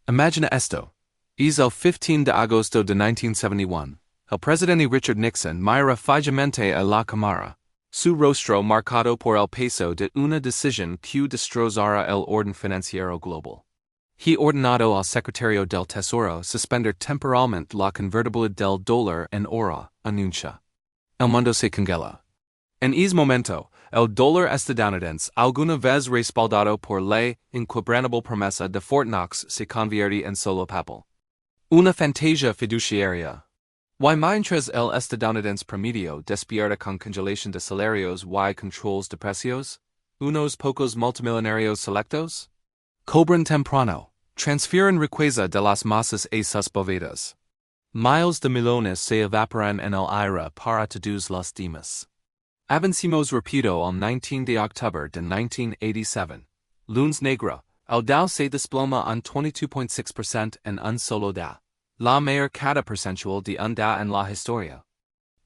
Imagina esto. Es el 15 de agosto de 1971. El presidente Richard Nixon mira fijamente a la cámara. Su rostro marcado por el peso de una decisión que destrozará el orden financiero global. He ordenado al secretario del Tesoro suspender temporalmente la convertibilidad del dólar en oro, anuncia. El mundo se congela. En ese momento, el dólar estadounidense, alguna vez respaldado por la inquebrantable promesa de Fort Knox, se convierte en solo papel. Una fantasia fiduciaria. Y mientras el estadounidense promedio despierta con congelación de salarios y controles de precios, unos pocos multimillonarios selectos cobran temprano, transfieren riqueza de las masas a sus bóvedas. Miles de millones se evaporan en el aire para todos los demás. Avancemos rápido al 19 de octubre de 1987. Lunes Negro, el Dow se desploma en 22.6% en un solo día. La mayor caída percentual de un día en la historia.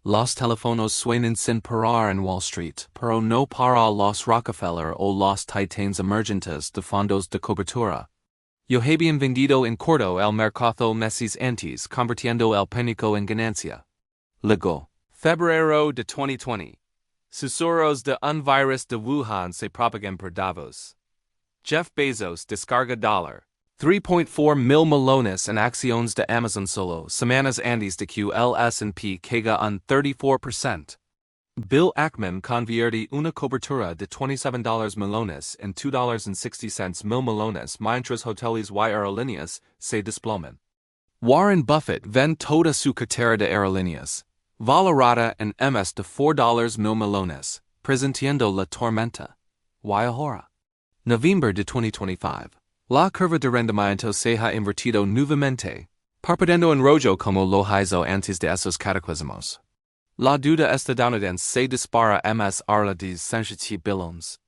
Los teléfonos suenan sin parar en Wall Street, pero no para los Rockefeller o los titanes emergentes de fondos de cobertura. Yo habían vendido en corto el mercado meses antes, convirtiendo el pánico en ganancia. Luego, febrero de 2020. Susurros de un virus de Wuhan se propagan por Davos. Jeff Bezos descarga $3.4 mil millones en acciones de Amazon solo semanas antes de que el S&P caiga un 34%. Bill Ackman convierte una cobertura de $27 millones en $2.60 mil millones mientras hoteles y aerolíneas se desploman. Warren Buffett vende toda su cartera de aerolíneas, valorada en más de $4 mil millones, presentando la tormenta. Y AHORA. Noviembre de 2025. La curva de rendimiento se ha invertido nuevamente, parpadeando en rojo como lo hizo antes de esos cataclismos. La deuda estadounidense se dispara a más de 107 billones.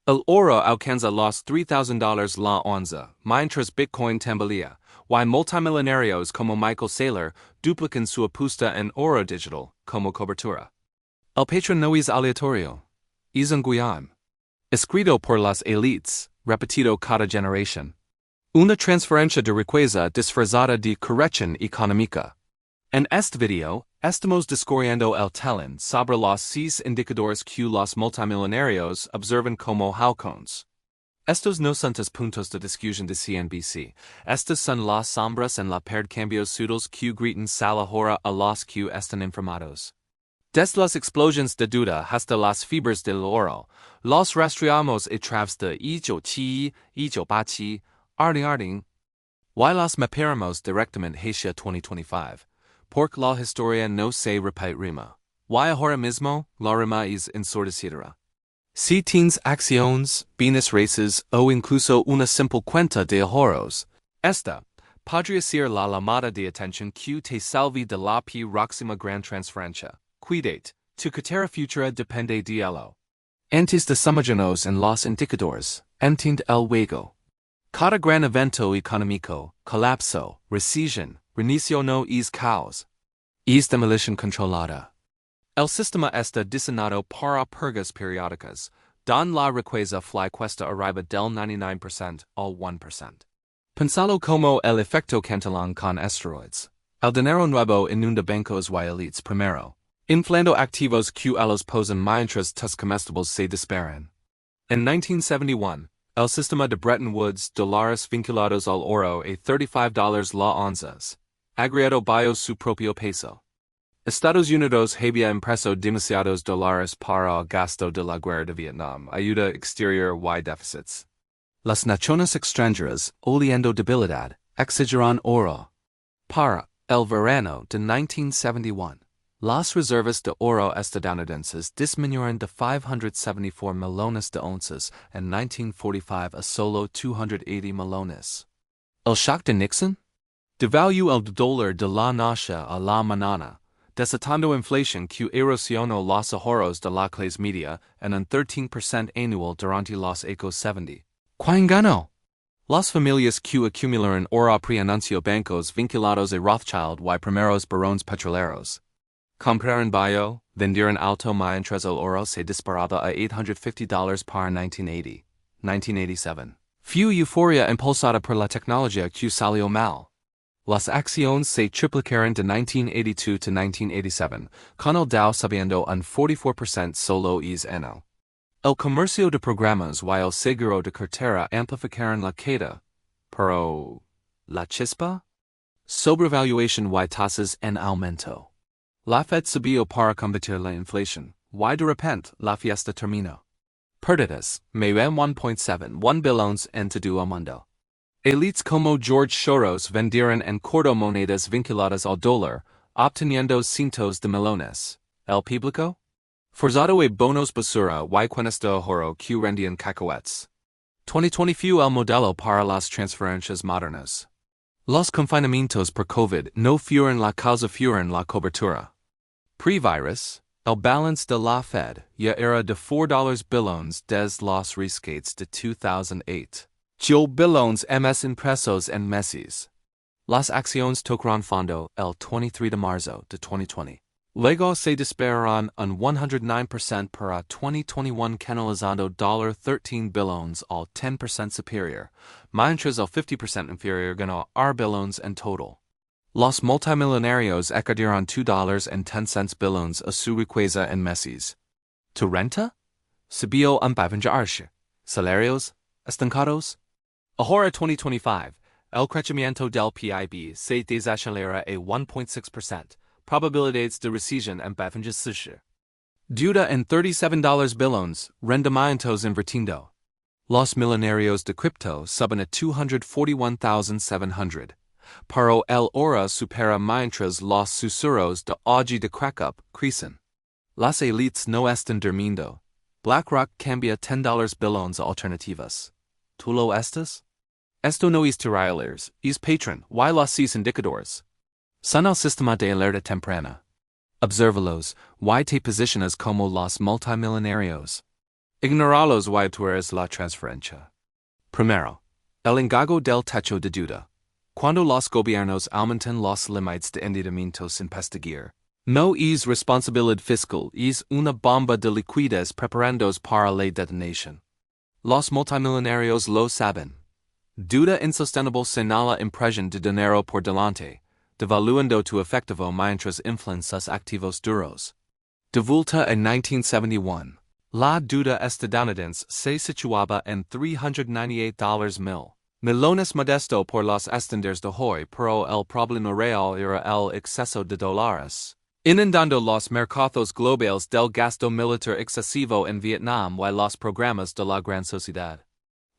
El oro alcanza los $3,000 la onza, mientras Bitcoin tambalea, y multimillonarios como Michael Saylor duplican su apuesta en oro digital como cobertura. El patrón no es aleatorio, es un guión. Escrito por las élites, repetido cada generación. Una transferencia de riqueza disfrazada de corrección económica. En este video, estamos descubriendo el telón sobre los 6 indicadores que los multimillonarios observan como halcones. Estos no son los puntos de discusión de CNBC, estas son las sombras en la pared cambios sutiles que gritan sal AHORA a los que están informados. Desde las explosiones de deuda hasta las fibras del oro, los rastreamos a través de 1971, 1987, 2020, y las mapeamos directamente hacia 2025, porque la historia no se repetirá. Y ahora mismo, la rima es ensordecedora. Si tienes acciones, bienes raíces o incluso una simple cuenta de ahorros, esta podría ser la llamada de atención que te salve de la próxima gran transferencia. Cuídate, tu cartera futura depende de ello. Antes de sumergirnos en los indicadores, entiende el juego. Cada gran evento económico, colapso, recesión, reinicio no es caos. Es demolición controlada. El sistema está diseñado para purgas periódicas, don la riqueza fly cuesta arriba del 99% al 1%. Pensalo como el efecto Cantillon con esteroids. El dinero nuevo inunda bancos y élites primero, inflando activos que los posen mientras tus comestibles se disparan. En 1971, el sistema de Bretton Woods, dólares vinculados al oro a $35 la onzas, agregado bajo su propio peso. Estados Unidos había impreso demasiados dólares para el gasto de la guerra de Vietnam, ayuda exterior y déficits. Las naciones extranjeras, oliendo debilidad, exigirán oro. Para el verano de 1971, las reservas de oro estadounidenses disminuyeron de 574 millones de onzas en 1945 a solo 280 millones. ¿El shock de Nixon? Devaluó el dólar de la noche a la mañana, desatando inflación que erosionó los ahorros de la clase media en un 13% anual durante los años 70. ¿Quién ganó? Las familias que acumularon oro pre-anuncio bancos vinculados a Rothschild y primeros barones petroleros. Compraron bajo, vendieron alto mientras el oro se disparaba a $850 para 1980, 1987. Few euforia impulsada por la tecnología que salió mal. Las acciones se triplicaron de 1982 to 1987, con el Dow subiendo un 44% solo es año. El comercio de programas y el seguro de cartera amplificaron la queda, pero la chispa? Sobrevaluation y tasas en aumento. La Fed subió para combatir la inflación, y de repente la fiesta terminó. Pérdidas, más de 1.71 billones en todo el mundo. Élites como George Soros vendieron en corto monedas vinculadas al dólar, obteniendo cientos de millones. El público? Forzado a bonos basura y cuentas de ahorro que rendían cacahuetes. 2020 fue el modelo para las transferencias modernas. Los confinamientos por COVID no fueron la causa, fueron la cobertura. Pre-virus, el balance de la Fed ya era de $4 billones desde los rescates de 2008. $8 billones impresos en meses. Las acciones tocaron fondo el 23 de marzo de 2020. Luego se dispararon un 109% para 2021, canalizando $13 billones al 10% superior, mientras el 50% inferior ganó $8 billones en total. Los multimillonarios excedieron $2.10 billones a su riqueza en meses. ¿Tu renta? Subió un 20%. Salarios? Estancados? AHORA 2025, el crecimiento del PIB se desacelera a 1.6%. Probabilidades de recesión en 20%. Deuda en $37 billones, rendimientos invirtiendo. Los millonarios de cripto suben a 241,700. Pero el oro supera mientras los susurros de auge de crack-up crecen. Las élites no están durmiendo. BlackRock cambia $10 billones a alternativas. ¿Tú lo estás? Esto no es trailers, es patron, y los indicadores. Son el sistema de alerta temprana. Obsérvalos, y te posicionas como los multimillonarios. Ignoralos y tú eres la transferencia. Primero, el engago del techo de deuda. Cuando los gobiernos aumentan los límites de endeudamiento sin perseguir, no es responsabilidad fiscal, es una bomba de liquidez preparándose para la detonación. Los multimillonarios lo saben. Deuda insostenible señala impresión de dinero por delante, devaluando tu efectivo mientras inflan sus activos duros. De vuelta en 1971, la deuda estadounidense se situaba en $398 millones modesto por los estándares de hoy, pero el problema real era el exceso de dólares, inundando los mercados globales del gasto militar excesivo en Vietnam y los programas de la gran sociedad.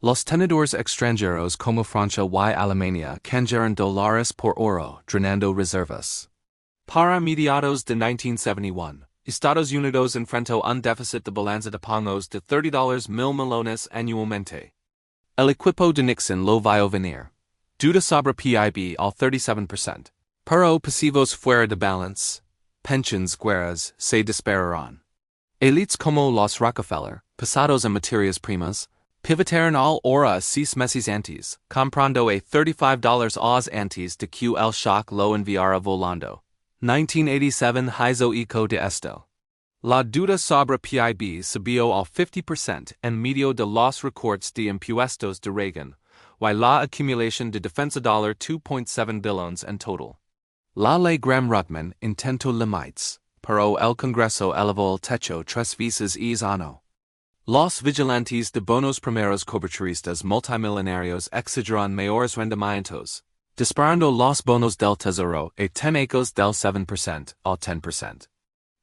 Los tenedores extranjeros como Francia y Alemania canjearon dólares por oro, drenando reservas. Para mediados de 1971, Estados Unidos enfrentó un déficit de balanza de pagos de $30 mil millones anualmente. El equipo de Nixon lo vio venir. Deuda sobre PIB al 37%. Pero pasivos fuera de balance, pensions guerras se dispararon. Élites como los Rockefeller, pesados en materias primas, pivotaron al oro 6 meses antes, comprando a $35 Oz antes de que el shock lo enviara volando. 1987 hizo eco de esto. La deuda sobre PIB subió al 50% en medio de los recortes de impuestos de Reagan, y la acumulación de defensa $2.7 billones en total. La ley Graham-Ruckman intentó límites, pero el Congreso elevó el techo 3 veces es año. Los vigilantes de bonos primeros coberturistas multimillonarios exigieron mayores rendimientos, disparando los bonos del tesoro a 10 del 7% al 10%.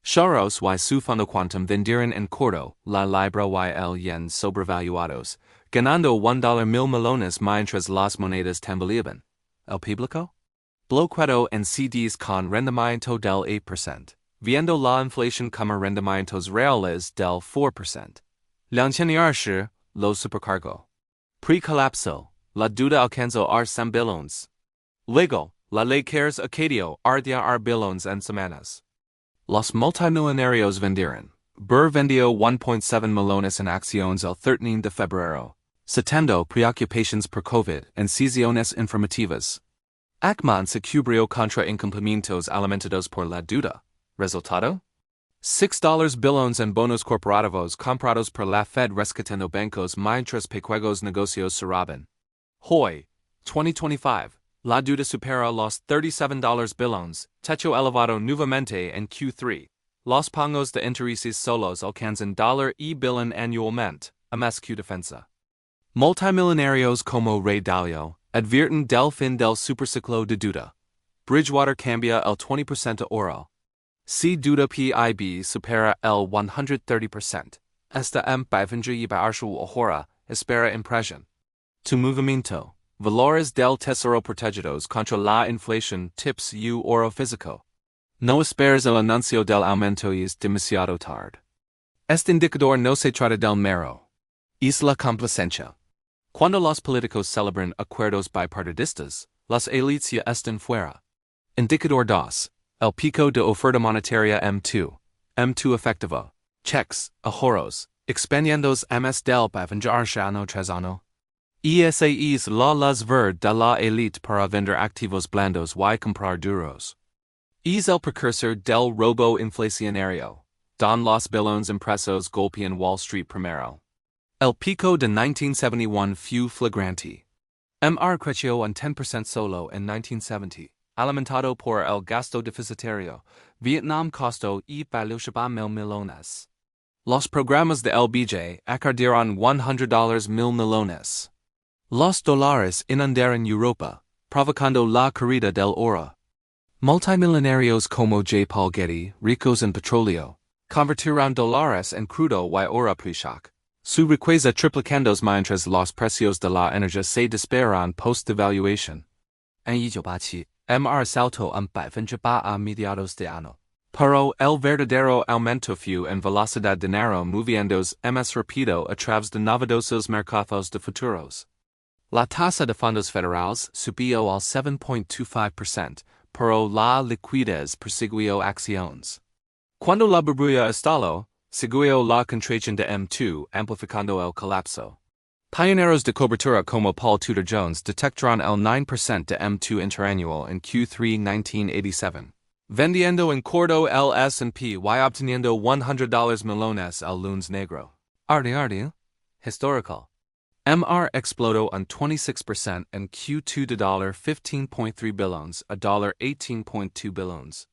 Soros y su fondo quantum vendieron en corto la libra y el yen sobrevaluados, ganando $1 mil millones mientras las monedas tambaleaban. ¿El público? Bloqueado en CDs con rendimiento del 8%, viendo la inflación como rendimientos reales del 4%. L'ingeniarse lo supercargo. Pre-colapso, la deuda alcanzó $100 billones. Luego, la ley CARES acadio ardía $billones en semanas. Los multimillonarios vendieron. Burr vendió 1.7 millones en acciones el 13 de febrero, citando preocupaciones por COVID en sesiones informativas. Ackman se cubrió contra incumplimientos alimentados por la deuda. Resultado? $6 billones en bonos corporativos comprados por la Fed rescatando bancos mientras pequeños negocios cerraban. Hoy, 2025, la deuda supera los $37 billones, techo elevado nuevamente en Q3. Los pagos de intereses solos alcanzan $1 billion anualmente, a más que defensa. Multimillonarios como Ray Dalio advierten del fin del superciclo de deuda. Bridgewater cambia el 20% oral. Si deuda PIB supera el 130%, esta AHORA espera impresión. Tu movimiento, valores del tesoro protegidos contra la inflación tips u oro físico. No esperes el anuncio del aumento y es demasiado tarde. Este indicador no se trata del mero. Es la complacencia. Cuando los políticos celebran acuerdos bipartidistas, las élites ya están fuera. Indicador 2. El pico de oferta monetaria M2 efectivo. Checks, ahorros, expendiendos ms del año tras año. Esa es la luz verde de la élite para vender activos blandos y comprar duros. Es el precursor del robo inflacionario, don los billones impresos golpean Wall Street primero. El pico de 1971 fue flagrante. Creció un 10% solo en 1970, alimentado por el gasto deficitario. Vietnam costó y $1,000 millones. Los programas de LBJ acarrearon $100 millones. Los dólares inundaron Europa, provocando la caída del oro. Multimillonarios como J. Paul Getty, ricos en petróleo, convertirán dólares en crudo y oro pre-shock. Su riqueza triplicándose mientras los precios de la energía se disparan post-devaluation. En 1987, saltó un 8% a mediados de año. Pero el verdadero aumento fue en velocidad de dinero moviéndose más rápido a través de novedosos mercados de futuros. La tasa de fondos federales subió al 7.25%, pero la liquidez persiguió acciones. Cuando la burbuja estalló, siguió la contracción de M2 amplificando el colapso. Pioneros de cobertura como Paul Tudor Jones detectaron el 9% de M2 interanual en Q3 1987. Vendiendo en corto el S&P y obteniendo $100 millones el Lunes Negro. Arti, historical. explodó un 26% en Q2 de $15.3 billones a $18.2 billones.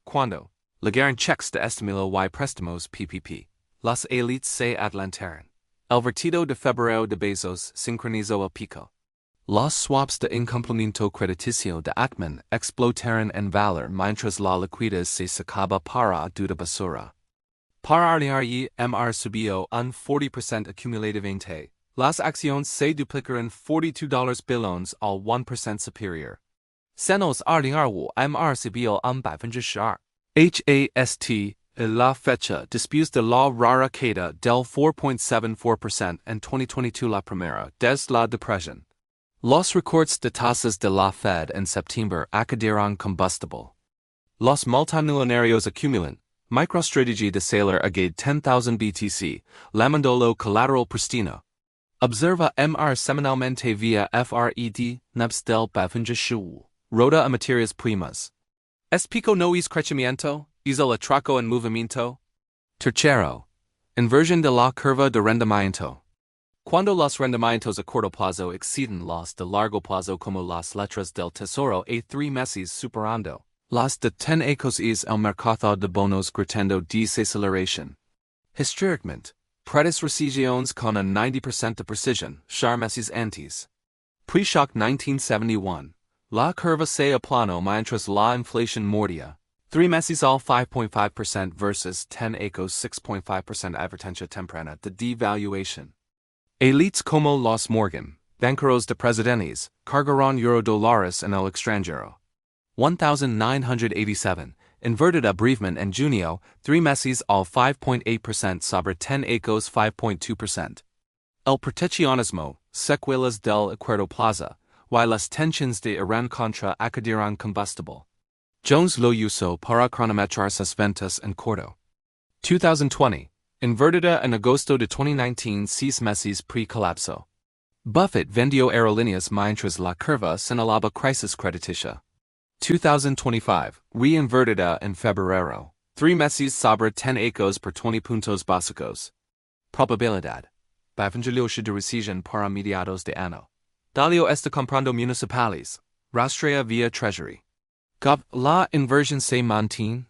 Cuando llegaron checks de estímulo y préstamos PPP, las élites se adelantaron. El vertido de febrero de Bezos sincronizó el pico. Los swaps de incumplimiento crediticio de Ackman explotaron en valor mientras la liquidez se sacaba para deuda basura. Para RDRE, subió un 40% acumulativamente. Las acciones se duplicaron $42 billones al 1% superior. Senos RDRE, subió un 12%. HAST, la fecha después de la rara caída del 4.74% en 2022 la primera desde la depresión. Los recortes de tasas de la Fed en septiembre acabaron combustible. Los multimillonarios acumulan. MicroStrategy de Sailor agade 10,000 BTC, lamandolo collateral pristino. Observa semanalmente via FRED, nebs del 15. Rhoda a materias primas. ¿Es pico no es crecimiento? ¿Es el atraco en movimiento? Tercero. Inversión de la curva de rendimiento. Cuando los rendimientos a corto plazo exceden los de largo plazo como las letras del tesoro a 3 meses superando. Las de 10 años es el mercado de bonos gritando desaceleración. Históricamente, predes recesiones con un 90% de precisión, char meses antes. Pre-shock 1971. La curva se aplanó mientras la inflación mordía. 3 meses al 5.5% versus 10 años 6.5% advertencia temprana de devaluation. Élites como los Morgan, banqueros de presidentes, cargaron eurodólares en el extranjero. 1987, inverted abrevement en junio, 3 meses al 5.8% sobre 10 años 5.2%. El proteccionismo, secuelas del acuerdo plaza, y las tensiones de Irán contra acabaron combustible. Jones lo usó para cronometrar sus ventas en corto. 2020, invertida en agosto de 2019 6 meses pre-colapso. Buffett vendió aerolíneas mientras la curva señalaba crisis crediticia. 2025, reinvertida en febrero. 3 meses sobre 10 ecos por 20 puntos básicos. Probabilidad. 60% de recesión para mediados de año. Dalio está comprando municipales. Rastrea vía Treasury. La inversión se mantiene.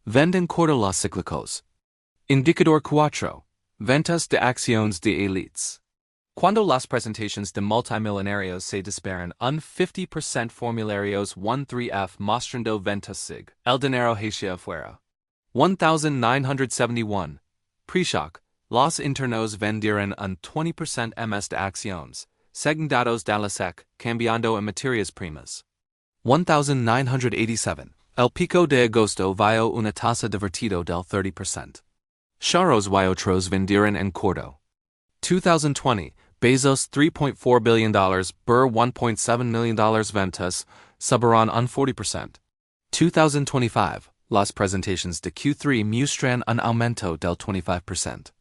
Venden corto los cíclicos. Indicador 4. Ventas de acciones de Élites. Cuando las presentaciones de multimillonarios se disparan un 50% formularios 13F mostrando ventas sig. El dinero hacia afuera. 1971. Pre-shock. Los internos vendieron un 20% ms de acciones, según datos de la SEC, cambiando en materias primas. 1987. El pico de agosto vio una tasa divertido del 30%. Charros y otros vendieron en corto. 2020. Bezos $3.4 billion, Burr $1.7 million ventas, subirán un 40%. 2025. Las presentations de Q3 muestran un aumento del 25%.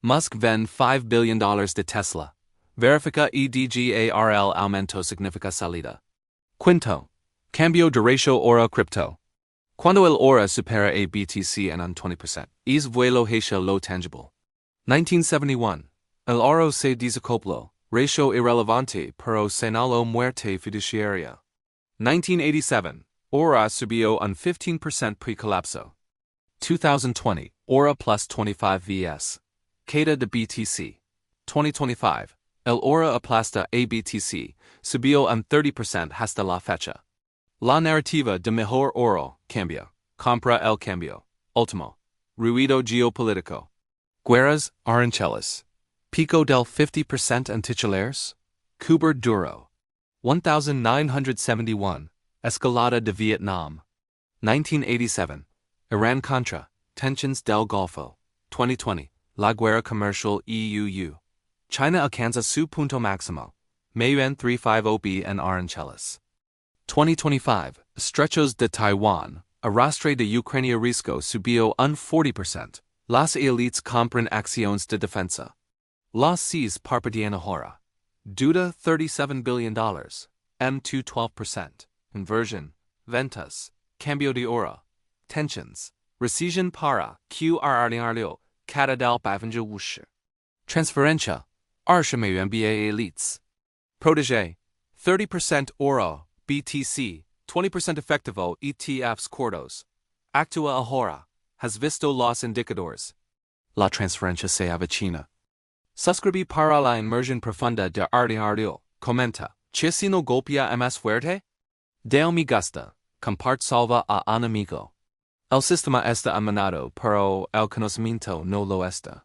Musk vende $5 billion de Tesla. Verifica EDGARL aumento significa salida. Quinto. Cambio de ratio oro-cripto. Cuando el oro supera a BTC en un 20%, es vuelo hacia lo tangible. 1971. El oro se desacopló, ratio irrelevante pero señaló muerte fiduciaria. 1987. Oro subió un 15% pre-colapso. 2020. Oro plus 25 vs. Queda de BTC. 2025. El oro aplasta a BTC, subió un 30% hasta la fecha. La narrativa de mejor oro cambia. Compra el cambio. Último. Ruido geopolítico. Guerras, aranceles. Pico del 50% en titulares. Cuber duro. 1971. Escalada de Vietnam. 1987. Iran contra. Tensiones del Golfo. 2020. La guerra comercial EUU. China alcanza su punto máximo. Mayuan 350B en aranceles. 2025. Estrechos de Taiwán. Arrastre de Ucrania risco subió un 40%. Las élites compran acciones de defensa. Las Cs parpadean AHORA. Deuda $37 billion. M2 12%. Inversion. Ventas. Cambio de oro. Tensions. Recesión para QRRNRLO. Cada del 50%. Transferencia. $20 Élites. Protégé. 30% oro. BTC. 20% efectivo ETFs cortos. Actúa AHORA. Has visto los indicadores. La transferencia se avecina. Suscribí para la inmersión profunda de RDRDO. Comenta. Chisino golpea más fuerte? Deo me gusta. Compart salva a un amigo. El sistema está amanado, pero el conocimiento no lo está.